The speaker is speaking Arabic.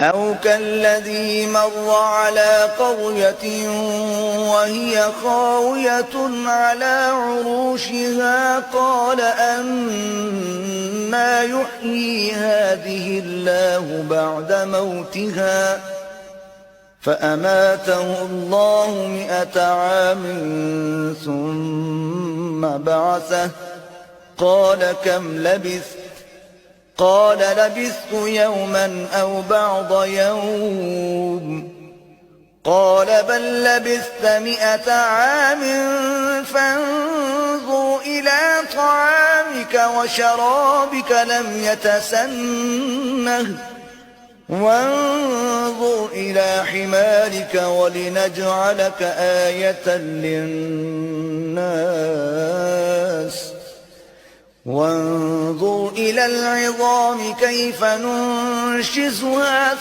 أو كالذي مر على قرية وهي خاوية على عروشها قال أنى يحيي هذه الله بعد موتها فأماته الله 100 عام ثم بعثه قال كم لبثت قال لبثت يوما أو بعض يوم قال بل لبثت 100 عام فانظر إلى طعامك وشرابك لم يتسنه وانظر إلى حمارك ولنجعلك آية للناس وانظر إلى العظام كيف ننشزها